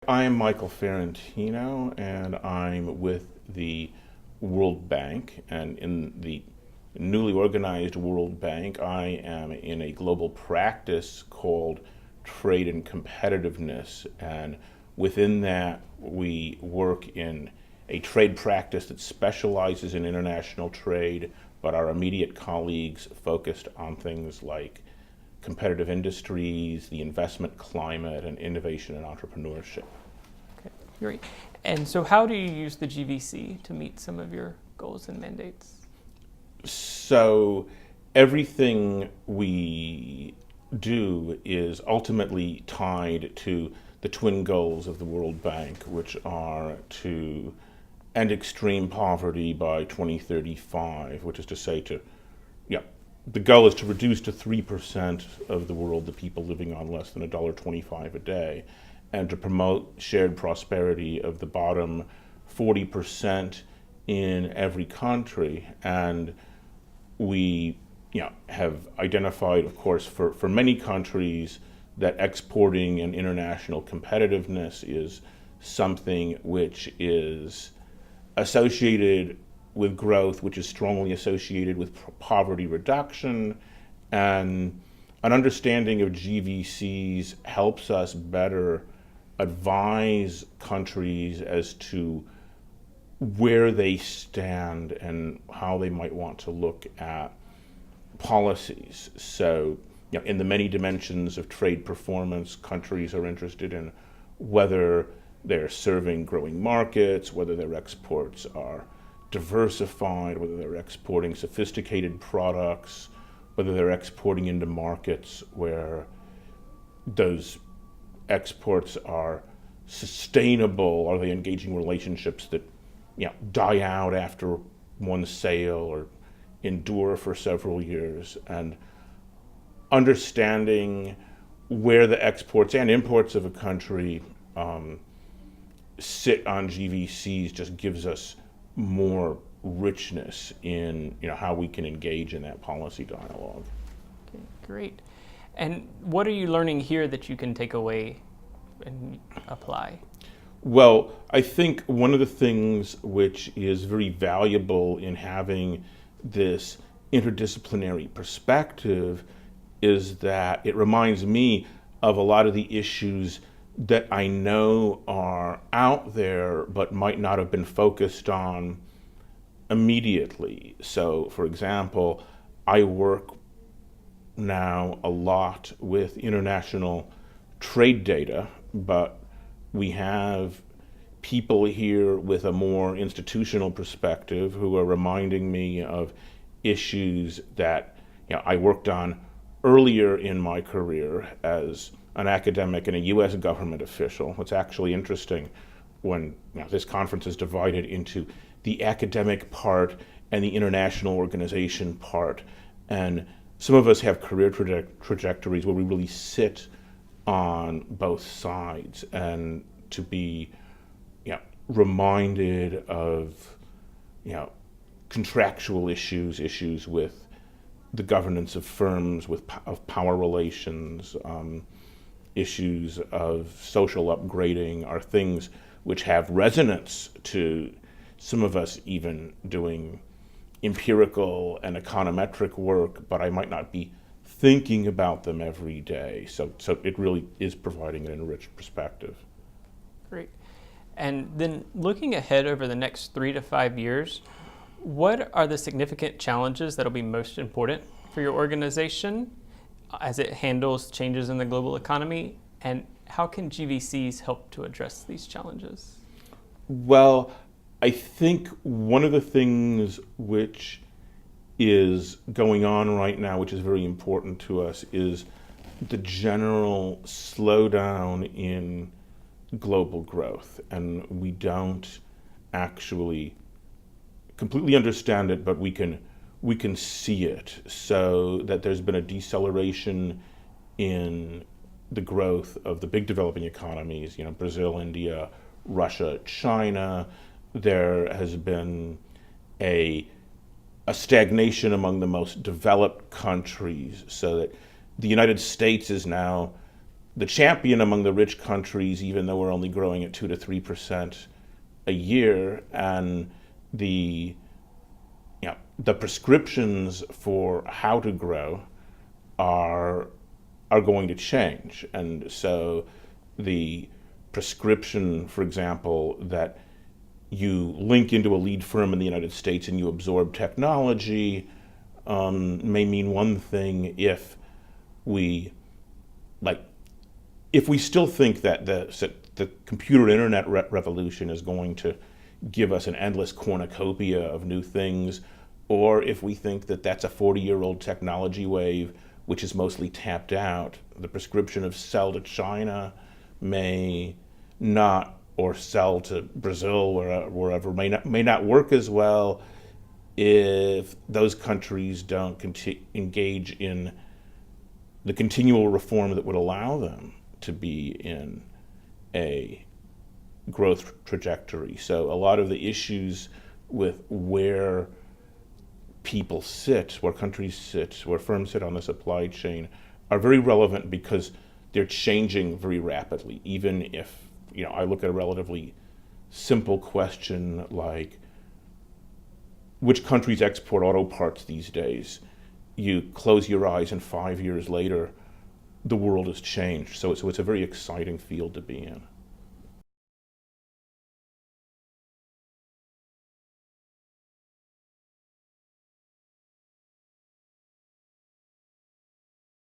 I am Michael Ferrantino, and I'm with the World Bank. And in the newly organized World Bank, I am in a global practice called Trade and Competitiveness. And within that, we work in a trade practice that specializes in international trade, but our immediate colleagues focused on things like competitive industries, the investment climate, and innovation and entrepreneurship. Okay, great. And so how do you use the GVC to meet some of your goals and mandates? So everything we do is ultimately tied to the twin goals of the World Bank, which are to end extreme poverty by 2035, which is to say yeah, the goal is to reduce to 3% of the world the people living on less than $1.25 a day, and to promote shared prosperity of the bottom 40% in every country. And we have identified, of course, for many countries that exporting and international competitiveness is something which is associated with growth, which is strongly associated with poverty reduction. And an understanding of GVCs helps us better advise countries as to where they stand and how they might want to look at policies. So, in the many dimensions of trade performance, countries are interested in whether they're serving growing markets, whether their exports are diversified, whether they're exporting sophisticated products, whether they're exporting into markets where those exports are sustainable. Are they engaging relationships that die out after one sale or endure for several years? And understanding where the exports and imports of a country sit on GVCs just gives us more richness in how we can engage in that policy dialogue. Okay, great. And what are you learning here that you can take away and apply? Well, I think one of the things which is very valuable in having this interdisciplinary perspective is that it reminds me of a lot of the issues that I know are out there but might not have been focused on immediately. So, for example, I work now a lot with international trade data, but we have people here with a more institutional perspective who are reminding me of issues that I worked on earlier in my career as an academic and a U.S. government official. It's actually interesting when this conference is divided into the academic part and the international organization part. And some of us have career trajectories where we really sit on both sides, and to be reminded of contractual issues with the governance of firms, of power relations, issues of social upgrading are things which have resonance to some of us even doing empirical and econometric work, but I might not be thinking about them every day. So it really is providing an enriched perspective. Great. And then looking ahead over the next 3 to 5 years, what are the significant challenges that will be most important for your organization as it handles changes in the global economy? And how can GVCs help to address these challenges? Well, I think one of the things which is going on right now, which is very important to us, is the general slowdown in global growth. And we don't actually completely understand it, but we can see it. So that there's been a deceleration in the growth of the big developing economies, Brazil, India, Russia, China. There has been a stagnation among the most developed countries, so that the United States is now the champion among the rich countries, even though we're only growing at 2 to 3% a year, and the the prescriptions for how to grow are going to change. And so the prescription, for example, that you link into a lead firm in the United States and you absorb technology may mean one thing if we still think that the computer internet revolution is going to give us an endless cornucopia of new things, or if we think that that's a 40-year-old technology wave which is mostly tapped out. The prescription of sell to China may not, or sell to Brazil, wherever, may not work as well if those countries don't engage in the continual reform that would allow them to be in a growth trajectory. So a lot of the issues with where people sit, where countries sit, where firms sit on the supply chain are very relevant because they're changing very rapidly. Even if, I look at a relatively simple question like which countries export auto parts these days, you close your eyes and 5 years later, the world has changed. So it's a very exciting field to be in.